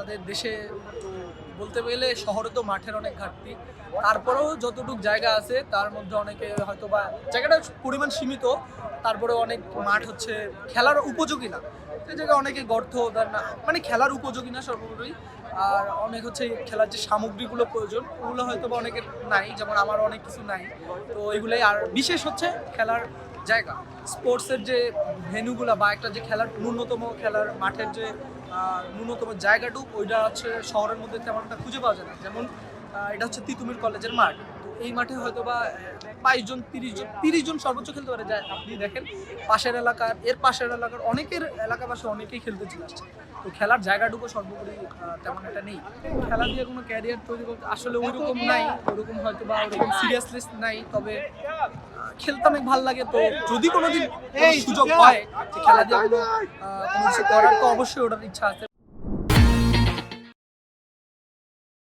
আমাদের দেশে তো বলতে গেলে শহরে তো মাঠের অনেক ঘাটতি, তারপরেও যতটুকু জায়গা আছে তার মধ্যে অনেকে হয়তো বা জায়গাটার পরিমাণ সীমিত, তারপরে অনেক মাঠ হচ্ছে খেলার উপযোগী না, সেই জায়গায় অনেকে গর্ত দেন না, মানে খেলার উপযোগী না সর্বোপরি। আর অনেক হচ্ছে খেলার যে সামগ্রীগুলো প্রয়োজন ওগুলো হয়তো বা অনেকের নাই, যেমন আমার অনেক কিছু নাই। তো এগুলোই, আর বিশেষ হচ্ছে খেলার জায়গা, স্পোর্টসের যে ভেন্যুগুলো বা একটা যে খেলার ন্যূনতম খেলার মাঠের যে ন্যূনতম জায়গাটুকু, ওইটা হচ্ছে শহরের মধ্যে তেমন একটা খুঁজে পাওয়া যায় না। যেমন এটা হচ্ছে তিতুমির কলেজের মাঠ, তো এই মাঠে হয়তো বা 22 জন 30 জন সর্বোচ্চ খেলতে পারে। যায় আপনি দেখেন পাশের এলাকার অনেকের এলাকাবাসী অনেকেই খেলতে চলে আসছে। তো খেলার জায়গাটুকু সর্বোপরি তেমন একটা নেই। খেলা দিয়ে কোনো ক্যারিয়ার তৈরি করতে আসলে ওইরকম নাই, ওরকম হয়তো বা ওরকম সিরিয়াসনেস নাই। তবে খেলতে অনেক ভালো লাগে। তো যদি কোনোদিন সুযোগ হয় যে খেলা দিয়ে কোনো কিছু করার, তো অবশ্যই ওটার ইচ্ছা আছে।